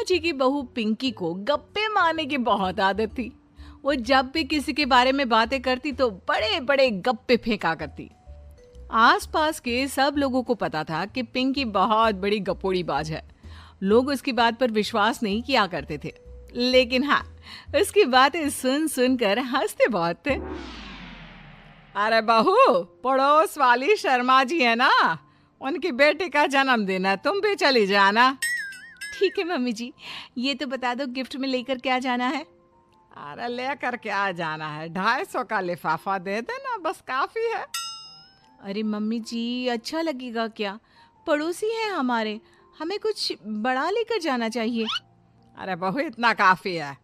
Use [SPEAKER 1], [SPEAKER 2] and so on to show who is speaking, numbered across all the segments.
[SPEAKER 1] जी की बहू पिंकी को गप्पे मारने की बहुत आदत थी। वो जब भी किसी के बारे में बातें करती तो बड़े बड़े गप्पे फेंका करती। आसपास के सब लोगों को पता था कि पिंकी बहुत बड़ी गपोड़ी बाज है। लोग उसकी बात पर विश्वास नहीं किया करते थे, लेकिन हाँ, उसकी बातें सुन सुनकर हंसते बहुत थे। अरे बहू, पड़ोस वाली शर्मा जी है ना, उनकी बेटी का जन्मदिन है, तुम भी चली जाना। ठीक है मम्मी जी, ये तो बता दो गिफ्ट में लेकर क्या जाना है। अरे लेकर क्या जाना है, 250 का लिफाफा दे देना, बस काफी है। अरे मम्मी जी, अच्छा लगेगा क्या? पड़ोसी हैं हमारे, हमें कुछ बड़ा लेकर जाना चाहिए। अरे बहू, इतना काफी है।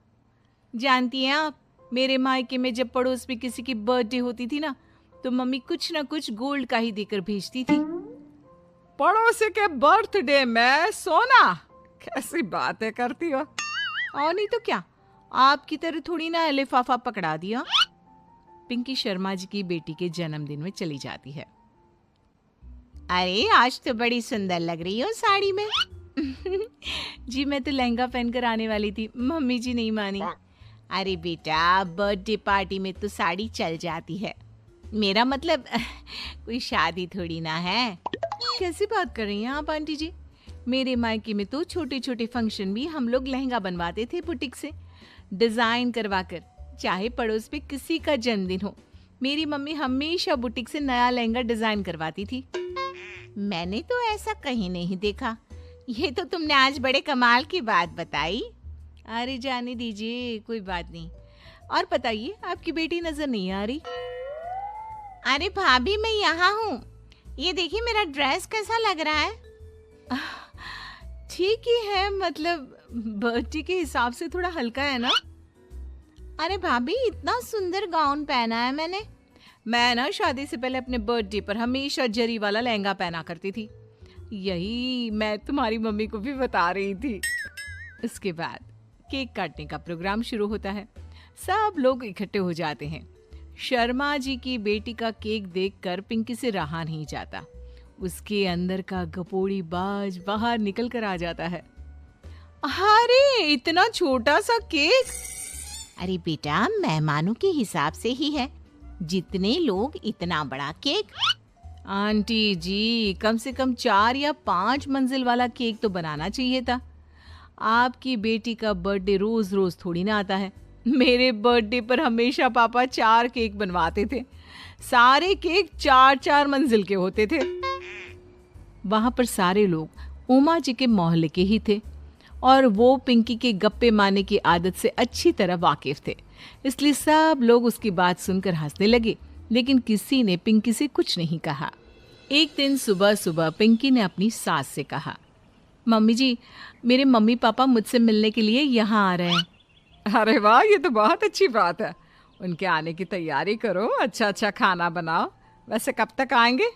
[SPEAKER 1] जानती हैं आप, मेरे मायके में जब पड़ोस में किसी की बर्थडे होती थी ना, तो मम्मी कुछ ना कुछ गोल्ड का ही देकर भेजती थी। पड़ोसी के बर्थडे में सोना? कैसी बातें करती हो। और नहीं तो क्या, आपकी तरह थोड़ी ना लिफाफा पकड़ा दिया। पिंकी शर्मा जी की बेटी के जन्मदिन में चली जाती है। अरे आज तो बड़ी सुंदर लग रही हो साड़ी में। जी मैं तो लहंगा पहनकर आने वाली थी, मम्मी जी नहीं मानी। अरे बेटा, बर्थडे पार्टी में तो साड़ी चल जाती है, मेरा मतलब कोई शादी थोड़ी ना है। कैसी बात कर रही हैं आप आंटी जी? मेरे मायके में तो छोटे छोटे फंक्शन भी हम लोग लहंगा बनवाते थे बुटीक से, डिजाइन करवाकर। चाहे पड़ोस पे किसी का जन्मदिन हो, मेरी मम्मी हमेशा बुटीक से नया लहंगा डिजाइन करवाती थी। मैंने तो ऐसा कहीं नहीं देखा, ये तो तुमने आज बड़े कमाल की बात बताई। अरे जाने दीजिए, कोई बात नहीं। और बताइए, आपकी बेटी नजर नहीं आ रही। अरे भाभी, मैं यहाँ हूँ, ये देखिए मेरा ड्रेस कैसा लग रहा है। ठीक ही है, मतलब बर्थडे के हिसाब से थोड़ा हल्का है ना। अरे भाभी, इतना सुंदर गाउन पहना है मैंने। मैं ना शादी से पहले अपने बर्थडे पर हमेशा जरी वाला लहंगा पहना करती थी, यही मैं तुम्हारी मम्मी को भी बता रही थी। इसके बाद केक काटने का प्रोग्राम शुरू होता है। सब लोग इकट्ठे हो जाते हैं। शर्मा जी की बेटी का केक देखकर पिंकी से रहा नहीं जाता। उसके अंदर का गपोड़ी बाज बाहर निकल कर आ जाता है। अरे इतना छोटा सा केक! अरे बेटा, मेहमानों के हिसाब से ही है, जितने लोग इतना बड़ा केक। आंटी जी, कम से कम 4 या 5 मंजिल वाला केक तो बनाना चाहिए था। आपकी बेटी का बर्थडे रोज रोज थोड़ी ना आता है। मेरे बर्थडे पर हमेशा पापा 4 केक बनवाते थे, सारे केक 4-4 मंजिल के होते थे। वहां पर सारे लोग उमा जी के मोहल्ले के ही थे और वो पिंकी के गप्पे मारने की आदत से अच्छी तरह वाकिफ थे, इसलिए सब लोग उसकी बात सुनकर हंसने लगे, लेकिन किसी ने पिंकी से कुछ नहीं कहा। एक दिन सुबह सुबह पिंकी ने अपनी सास से कहा, मम्मी जी, मेरे मम्मी पापा मुझसे मिलने के लिए यहाँ आ रहे हैं। अरे वाह, ये तो बहुत अच्छी बात है। उनके आने की तैयारी करो, अच्छा अच्छा खाना बनाओ। वैसे कब तक आएंगे?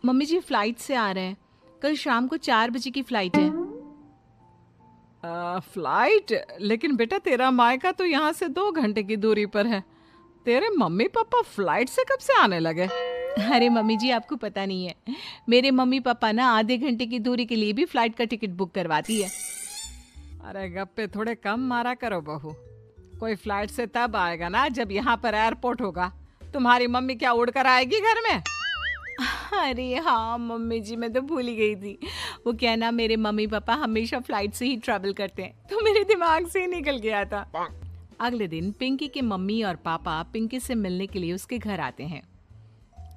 [SPEAKER 1] मम्मी जी फ्लाइट से आ रहे हैं, कल शाम को 4 बजे की फ्लाइट है। फ्लाइट? लेकिन बेटा, तेरा मायका तो यहाँ से 2 घंटे की दूरी पर है। तेरे मम्मी पापा फ्लाइट से कब से आने लगे? अरे मम्मी जी, आपको पता नहीं है, मेरे मम्मी पापा ना आधे घंटे की दूरी के लिए भी फ्लाइट का टिकट बुक करवाती है। अरे गप्पे थोड़े कम मारा करो बहू, कोई फ्लाइट से तब आएगा ना जब यहाँ पर एयरपोर्ट होगा। तुम्हारी मम्मी क्या उड़कर आएगी घर में? अरे हाँ मम्मी जी, मैं तो भूल ही गई थी। वो क्या ना, मेरे मम्मी पापा हमेशा फ्लाइट से ही ट्रैवल करते हैं, तो मेरे दिमाग से ही निकल गया था। अगले दिन पिंकी के मम्मी और पापा पिंकी से मिलने के लिए उसके घर आते हैं।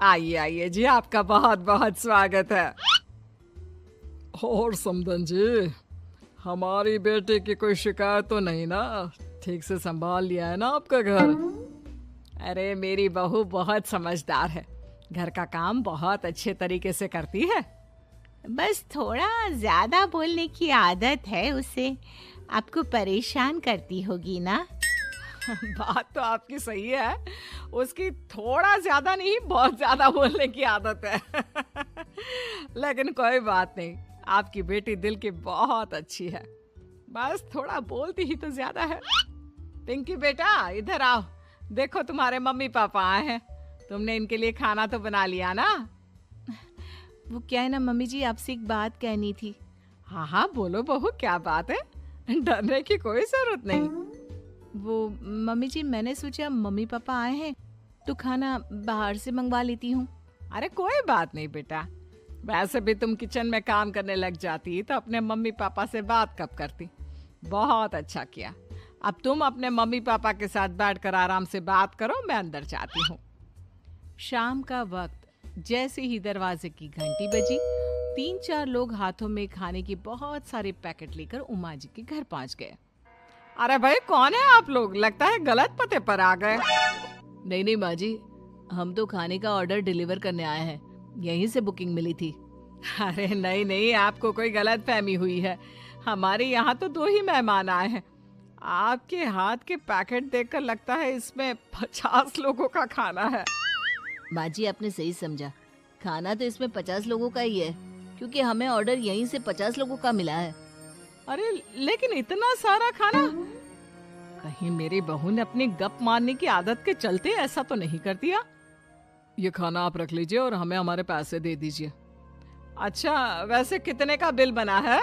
[SPEAKER 1] आइए आइए जी, आपका बहुत बहुत स्वागत है। और समदन जी, हमारी बेटी की कोई शिकायत तो नहीं ना? ठीक से संभाल लिया है ना आपका घर? अरे मेरी बहू बहुत समझदार है, घर का काम बहुत अच्छे तरीके से करती है। बस थोड़ा ज्यादा बोलने की आदत है उसे, आपको परेशान करती होगी ना? बात तो आपकी सही है, उसकी थोड़ा ज्यादा नहीं बहुत ज्यादा बोलने की आदत है। लेकिन कोई बात नहीं, आपकी बेटी दिल की बहुत अच्छी है, बस थोड़ा बोलती ही तो ज्यादा है। पिंकी बेटा, इधर आओ, देखो तुम्हारे मम्मी पापा आए हैं, तुमने इनके लिए खाना तो बना लिया ना? वो क्या है ना मम्मी जी, आपसे एक बात कहनी थी। हाँ हाँ बोलो बहू, क्या बात है? डरने की कोई जरूरत नहीं। वो मम्मी जी, मैंने सोचा मम्मी पापा आए हैं तो खाना बाहर से मंगवा लेती हूँ। अरे कोई बात नहीं बेटा, वैसे भी तुम किचन में काम करने लग जाती तो अपने मम्मी पापा से बात कब करती। बहुत अच्छा किया। अब तुम अपने मम्मी पापा के साथ बैठकर आराम से बात करो, मैं अंदर जाती हूँ। शाम का वक्त जैसे ही दरवाजे की घंटी बजी, 3-4 लोग हाथों में खाने की बहुत सारे पैकेट लेकर उमा जी के घर पहुंच गए। अरे भाई, कौन है आप लोग? लगता है गलत पते पर आ गए। नहीं नहीं माँ जी, हम तो खाने का ऑर्डर डिलीवर करने आए हैं, यहीं से बुकिंग मिली थी। अरे नहीं नहीं, आपको कोई गलत फहमी हुई है। हमारे यहाँ तो 2 ही मेहमान आए हैं। आपके हाथ के पैकेट देखकर लगता है इसमें 50 लोगों का खाना है।
[SPEAKER 2] माँ जी, आपने सही समझा, खाना तो इसमें 50 लोगों का ही है, क्योंकि हमें ऑर्डर यहीं से 50 लोगों का मिला है।
[SPEAKER 1] अरे लेकिन इतना सारा खाना, कहीं मेरी बहू ने अपनी गप मारने की आदत के चलते ऐसा तो नहीं कर दिया? ये खाना आप रख लीजिए और हमें हमारे पैसे दे दीजिए। अच्छा, वैसे कितने का बिल बना है?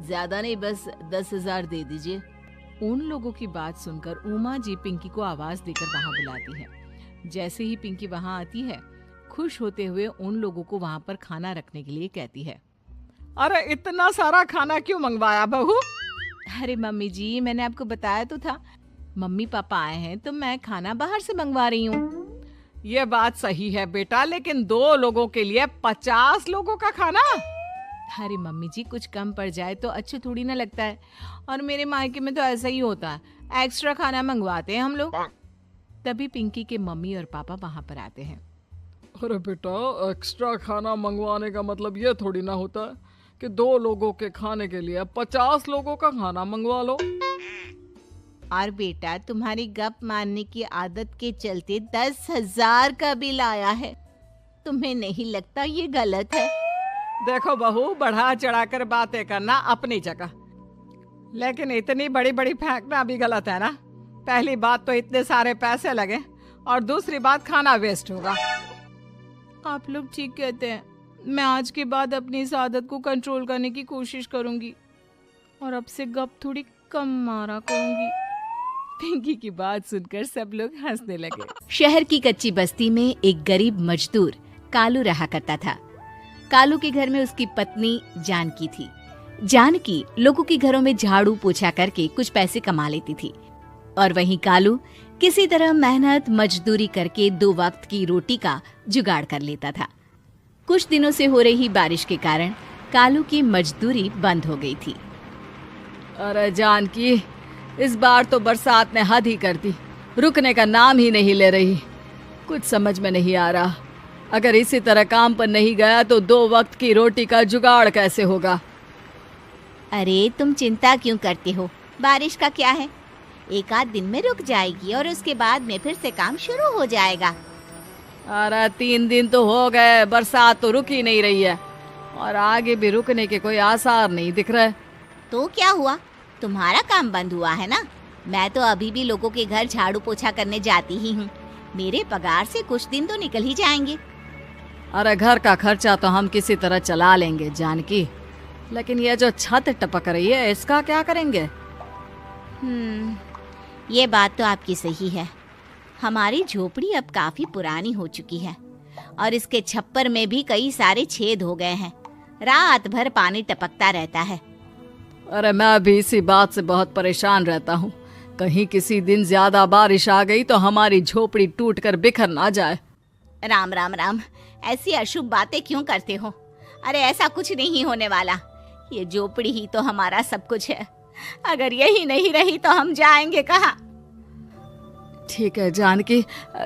[SPEAKER 2] ज्यादा नहीं, बस 10,000 दे दीजिए।
[SPEAKER 1] उन लोगों की बात सुनकर उमा जी पिंकी को आवाज देकर वहाँ बुलाती है। जैसे ही पिंकी वहाँ आती है, खुश होते हुए उन लोगों को वहाँ पर खाना रखने के लिए कहती है। अरे इतना सारा खाना क्यों मंगवाया बहू? अरे मम्मी जी, मैंने आपको बताया तो था, मम्मी पापा आए हैं तो मैं खाना बाहर से मंगवा रही हूँ। ये बात सही है बेटा, लेकिन 2 लोगों के लिए 50 लोगों का खाना? अरे मम्मी जी, कुछ कम पड़ जाए तो अच्छे थोड़ी ना लगता है, और मेरे मायके में तो ऐसा ही होता है, एक्स्ट्रा खाना मंगवाते हैं हम लोग। तभी पिंकी के मम्मी और पापा वहाँ पर आते हैं। अरे बेटा, एक्स्ट्रा खाना मंगवाने का मतलब ये थोड़ी ना होता है कि 2 लोगों के खाने के लिए 50 लोगों का खाना मंगवा लो।
[SPEAKER 2] और बेटा, तुम्हारी गप मारने की आदत के चलते 10,000 का बिल आया है। तुम्हें नहीं लगता ये गलत है?
[SPEAKER 1] देखो बहू, बढ़ा चढ़ाकर बातें करना अपनी जगह, लेकिन इतनी बड़ी बड़ी फेंकना भी गलत है ना। पहली बात तो इतने सारे पैसे लगे, और दूसरी बात खाना वेस्ट होगा। आप लोग ठीक कहते हैं, मैं आज के बाद अपनी इस आदत को कंट्रोल करने की कोशिश करूंगी और अब से गप थोड़ी कम मारा करूंगी। पिंकी की बात सुनकर सब लोग हंसने लगे।
[SPEAKER 3] शहर की कच्ची बस्ती में एक गरीब मजदूर कालू रहा करता था। कालू के घर में उसकी पत्नी जानकी थी। जानकी लोगों के घरों में झाड़ू पोछा करके कुछ पैसे कमा लेती थी, और वहीं कालू किसी तरह मेहनत मजदूरी करके 2 वक्त की रोटी का जुगाड़ कर लेता था। कुछ दिनों से हो रही बारिश के कारण कालू की मजदूरी बंद हो गई थी।
[SPEAKER 1] अरे जानकी, इस बार तो बरसात ने हद ही कर दी, रुकने का नाम ही नहीं ले रही। कुछ समझ में नहीं आ रहा, अगर इसी तरह काम पर नहीं गया तो 2 वक्त की रोटी का जुगाड़ कैसे होगा?
[SPEAKER 2] अरे तुम चिंता क्यों करते हो, बारिश का क्या है, 1 आध दिन में रुक जाएगी और उसके बाद में फिर से काम शुरू हो जाएगा।
[SPEAKER 1] अरे 3 दिन तो हो गए, बरसात तो रुक ही नहीं रही है, और आगे भी रुकने के कोई आसार नहीं दिख रहे।
[SPEAKER 2] तो क्या हुआ, तुम्हारा काम बंद हुआ है ना? मैं तो अभी भी लोगों के घर झाड़ू पोछा करने जाती ही हूँ। मेरे पगार से कुछ दिन तो निकल ही जाएंगे।
[SPEAKER 1] अरे घर का खर्चा तो हम किसी तरह चला लेंगे जानकी, लेकिन ये जो छत टपक रही है इसका क्या करेंगे?
[SPEAKER 2] ये बात तो आपकी सही है। हमारी झोपड़ी अब काफी पुरानी हो चुकी है, और इसके छप्पर में भी कई सारे छेद हो गए हैं। रात भर पानी टपकता रहता है।
[SPEAKER 1] अरे मैं भी इसी बात से बहुत परेशान रहता हूँ, कहीं किसी दिन ज्यादा बारिश आ गई तो हमारी झोपड़ी टूटकर बिखर ना जाए।
[SPEAKER 2] राम राम राम, ऐसी अशुभ बातें क्यों करते हो? अरे ऐसा कुछ नहीं होने वाला, ये झोपड़ी ही तो हमारा सब कुछ है। अगर यही नहीं रही तो हम जाएंगे कहाँ?
[SPEAKER 1] ठीक है जानकी,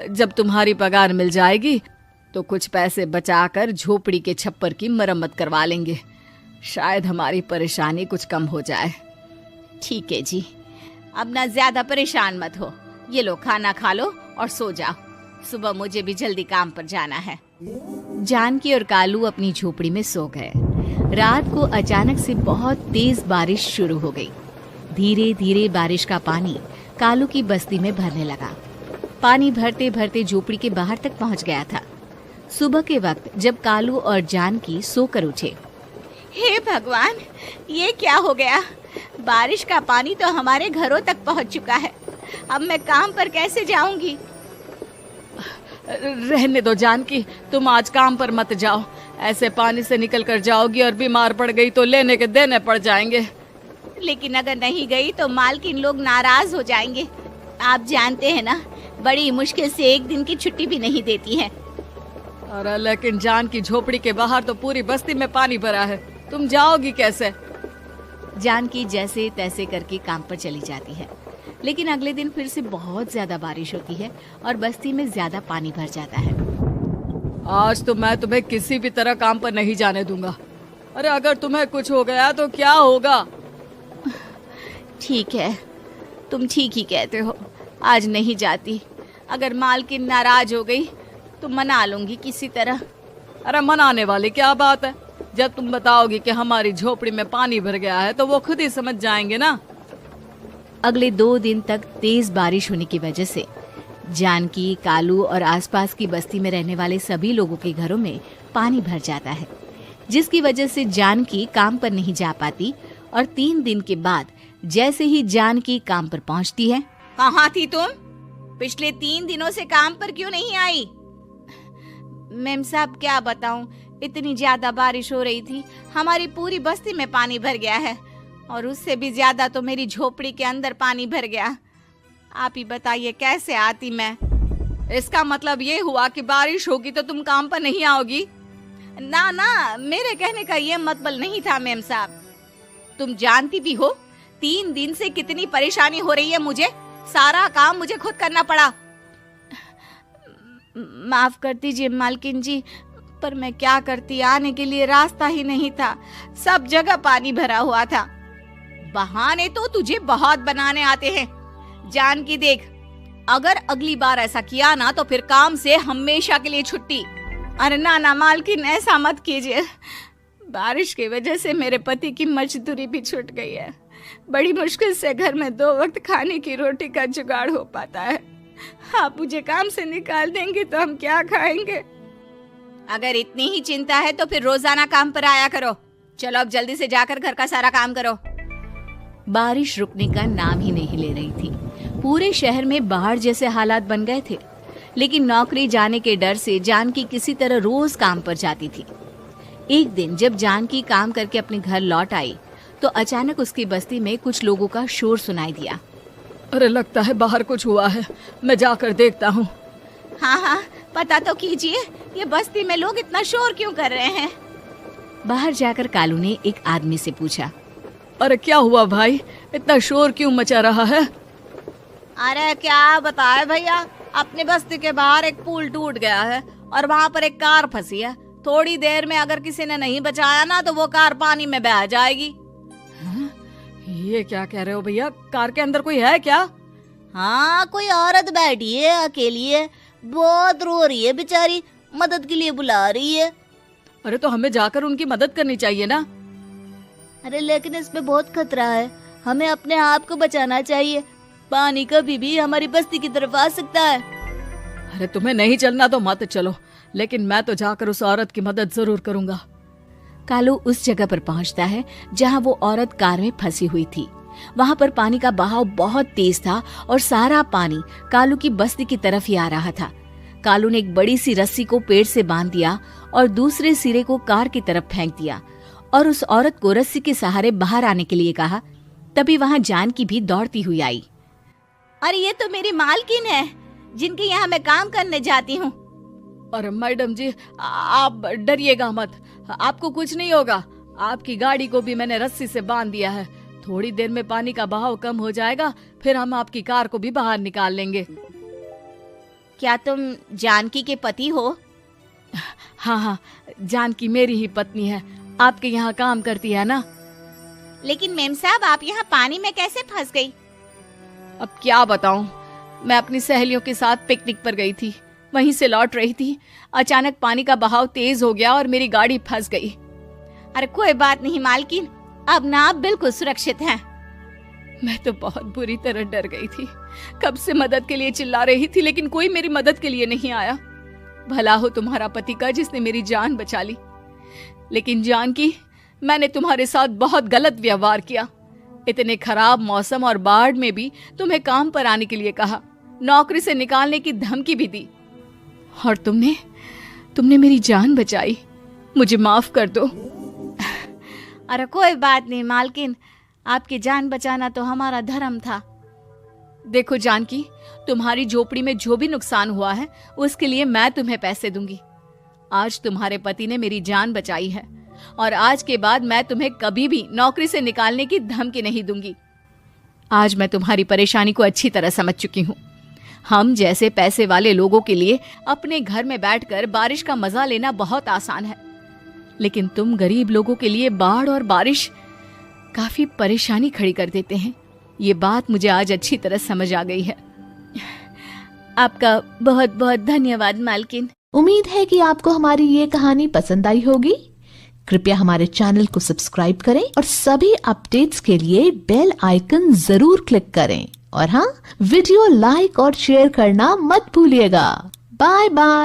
[SPEAKER 1] जब तुम्हारी पगार मिल जाएगी तो कुछ पैसे बचाकर झोपड़ी के छप्पर की मरम्मत करवा लेंगे, शायद हमारी परेशानी कुछ कम हो जाए।
[SPEAKER 2] ठीक है जी, अब ना ज्यादा परेशान मत हो। ये लो खाना खा लो और सो जाओ, सुबह मुझे भी जल्दी काम पर जाना है।
[SPEAKER 3] जानकी और कालू अपनी झोपड़ी में सो गए। रात को अचानक से बहुत तेज बारिश शुरू हो गई। धीरे धीरे बारिश का पानी कालू की बस्ती में भरने लगा। पानी भरते भरते झोपड़ी के बाहर तक पहुंच गया था। सुबह के वक्त जब कालू और जानकी सोकर उठे,
[SPEAKER 2] हे भगवान, ये क्या हो गया? बारिश का पानी तो हमारे घरों तक पहुंच चुका है। अब मैं काम पर कैसे जाऊंगी?
[SPEAKER 1] रहने दो जानकी, तुम आज काम पर मत जाओ। ऐसे पानी से निकल कर जाओगी और बीमार पड़ गई तो लेने के देने पड़ जाएंगे।
[SPEAKER 2] लेकिन अगर नहीं गई तो मालकिन लोग नाराज हो जाएंगे। आप जानते हैं ना, बड़ी मुश्किल से एक दिन की छुट्टी भी नहीं देती है।
[SPEAKER 1] अरे लेकिन जान की झोपड़ी के बाहर तो पूरी बस्ती में पानी भरा है, तुम जाओगी कैसे?
[SPEAKER 3] जानकी जैसे तैसे करके काम पर चली जाती है। लेकिन अगले दिन फिर से बहुत ज्यादा बारिश होती है और बस्ती में ज्यादा पानी भर जाता है।
[SPEAKER 1] आज तो मैं तुम्हें किसी भी तरह काम पर नहीं जाने दूंगा। अरे अगर तुम्हें कुछ हो गया तो क्या होगा?
[SPEAKER 2] ठीक है, तुम ठीक ही कहते हो, आज नहीं जाती। अगर मालकिन नाराज हो गई तो मना लूंगी किसी तरह।
[SPEAKER 1] अरे मनाने वाली क्या बात है? जब तुम बताओगी कि हमारी झोपड़ी में पानी भर गया है तो वो खुद ही समझ जाएंगे ना।
[SPEAKER 3] अगले 2 दिन तक तेज बारिश होने की वजह से जानकी, कालू और आसपास की बस्ती में रहने वाले सभी लोगों के घरों में पानी भर जाता है, जिसकी वजह से जानकी काम पर नहीं जा पाती। और 3 दिन के बाद जैसे ही जानकी काम पर पहुंचती है।
[SPEAKER 2] कहाँ थी तुम? पिछले 3 दिनों से काम पर क्यों नहीं आई? मेम साहब क्या बताऊं, इतनी ज्यादा बारिश हो रही थी, हमारी पूरी बस्ती में पानी भर गया है और उससे भी ज्यादा तो मेरी झोपड़ी के अंदर पानी भर गया। आप ही बताइए कैसे आती मैं?
[SPEAKER 1] इसका मतलब ये हुआ कि बारिश होगी तो तुम काम पर नहीं आओगी?
[SPEAKER 2] ना ना, मेरे कहने का ये मतलब नहीं था मेम साहब। तुम जानती भी हो 3 दिन से कितनी परेशानी हो रही है मुझे। सारा काम मुझे खुद करना पड़ा। माफ कर दीजिए मालकिन जी, पर मैं क्या करती, आने के लिए रास्ता ही नहीं था, सब जगह पानी भरा हुआ था। बहाने तो तुझे बहुत बनाने आते हैं। जान की देख, अगर अगली बार ऐसा किया ना तो फिर काम से हमेशा के लिए छुट्टी। अरे ना ना मालकिन, ऐसा मत कीजिए। बारिश की वजह से मेरे पति की मजदूरी भी छूट गई है। बड़ी मुश्किल से घर में 2 वक्त खाने की रोटी का जुगाड़ हो पाता है। आप मुझे काम से निकाल देंगे तो हम क्या खाएंगे? अगर इतनी ही चिंता है तो फिर रोजाना काम पर आया करो। चलो अब जल्दी से जाकर घर का सारा काम करो।
[SPEAKER 3] बारिश रुकने का नाम ही नहीं ले रही थी। पूरे शहर में बाढ़ जैसे हालात बन गए थे। लेकिन नौकरी जाने के डर से जानकी किसी तरह रोज काम पर जाती थी। एक दिन जब जानकी काम करके अपने घर लौट आई तो अचानक उसकी बस्ती में कुछ लोगों का शोर सुनाई दिया।
[SPEAKER 1] अरे लगता है बाहर कुछ हुआ है, मैं जाकर देखता हूँ।
[SPEAKER 2] हाँ हाँ, पता तो कीजिए, ये बस्ती में लोग इतना शोर क्यों कर रहे हैं?
[SPEAKER 3] बाहर जाकर कालू ने एक आदमी से पूछा।
[SPEAKER 1] अरे क्या हुआ भाई, इतना शोर क्यों मचा रहा है?
[SPEAKER 2] अरे क्या बताए भैया, अपने बस्ती के बाहर एक पुल टूट गया है और वहाँ पर एक कार फंसी है। थोड़ी देर में अगर किसी ने नहीं बचाया ना तो वो कार पानी में बह जाएगी।
[SPEAKER 1] ये क्या कह रहे हो भैया, कार के अंदर कोई है क्या?
[SPEAKER 2] हाँ, कोई औरत बैठी है, अकेली है, बहुत रो रही है बेचारी, मदद के लिए बुला रही है।
[SPEAKER 1] अरे तो हमें जाकर उनकी मदद करनी चाहिए ना।
[SPEAKER 2] अरे लेकिन इसमें बहुत खतरा है, हमें अपने आप को बचाना चाहिए। पानी कभी भी हमारी बस्ती की तरफ आ सकता है।
[SPEAKER 1] अरे तुम्हें नहीं चलना तो मत चलो, लेकिन मैं तो जाकर उस औरत की मदद जरूर करूंगा।
[SPEAKER 3] कालू उस जगह पर पहुंचता है जहां वो औरत कार में फंसी हुई थी। वहां पर पानी का बहाव बहुत तेज था और सारा पानी कालू की बस्ती की तरफ ही आ रहा था। कालू ने एक बड़ी सी रस्सी को पेड़ से बांध दिया और दूसरे सिरे को कार की तरफ फेंक दिया और उस औरत को रस्सी के सहारे बाहर आने के लिए कहा। तभी वहां जानकी भी दौड़ती हुई आई।
[SPEAKER 2] अरे ये तो मेरी मालकिन है, जिनके यहाँ मैं काम करने जाती हूँ।
[SPEAKER 1] अरे मैडम जी, आप डरिएगा मत, आपको कुछ नहीं होगा। आपकी गाड़ी को भी मैंने रस्सी से बांध दिया है। थोड़ी देर में पानी का बहाव कम हो जाएगा, फिर हम आपकी कार को भी बाहर निकाल लेंगे।
[SPEAKER 2] क्या तुम जानकी के पति हो?
[SPEAKER 1] हाँ हाँ, जानकी मेरी ही पत्नी है, आपके यहाँ काम करती है ना।
[SPEAKER 2] लेकिन मेम साहब, आप यहाँ पानी में कैसे फंस गई?
[SPEAKER 1] अब क्या बताऊं, मैं अपनी सहेलियों के साथ पिकनिक पर गई थी, वहीं से लौट रही थी। अचानक पानी का बहाव तेज हो गया और मेरी गाड़ी फंस गई।
[SPEAKER 2] अरे कोई बात नहीं मालकिन, अब ना आप बिल्कुल सुरक्षित हैं।
[SPEAKER 1] मैं तो बहुत बुरी तरह डर गई थी, कब से मदद के लिए चिल्ला रही थी, लेकिन कोई मेरी मदद के लिए नहीं आया। भला हो तुम्हारा पति का जिसने मेरी जान बचा ली। लेकिन जानकी, मैंने तुम्हारे साथ बहुत गलत व्यवहार किया। इतने खराब मौसम और बाढ़ में भी तुम्हें काम पर आने के लिए कहा, नौकरी से निकालने की धमकी भी दी, और तुमने मेरी जान बचाई। मुझे माफ कर दो।
[SPEAKER 2] अरे कोई बात नहीं मालकिन, आपकी जान बचाना तो हमारा धर्म था।
[SPEAKER 1] देखो जानकी, तुम्हारी झोपड़ी में जो भी नुकसान हुआ है उसके लिए मैं तुम्हें पैसे दूंगी। आज तुम्हारे पति ने मेरी जान बचाई है और आज के बाद मैं तुम्हें कभी भी नौकरी से निकालने की धमकी नहीं दूंगी। आज मैं तुम्हारी परेशानी को अच्छी तरह समझ चुकी हूँ। हम जैसे पैसे वाले लोगों के लिए अपने घर में बैठकर बारिश का मजा लेना बहुत आसान है, लेकिन तुम गरीब लोगों के लिए बाढ़ और बारिश काफी परेशानी खड़ी कर देते हैं। ये बात मुझे आज अच्छी तरह समझ आ गई है।
[SPEAKER 2] आपका बहुत बहुत धन्यवाद मालकिन।
[SPEAKER 4] उम्मीद है कि आपको हमारी ये कहानी पसंद आई होगी। कृपया हमारे चैनल को सब्सक्राइब करें और सभी अपडेट्स के लिए बेल आइकन जरूर क्लिक करें। और हाँ, वीडियो लाइक और शेयर करना मत भूलिएगा। Bye bye.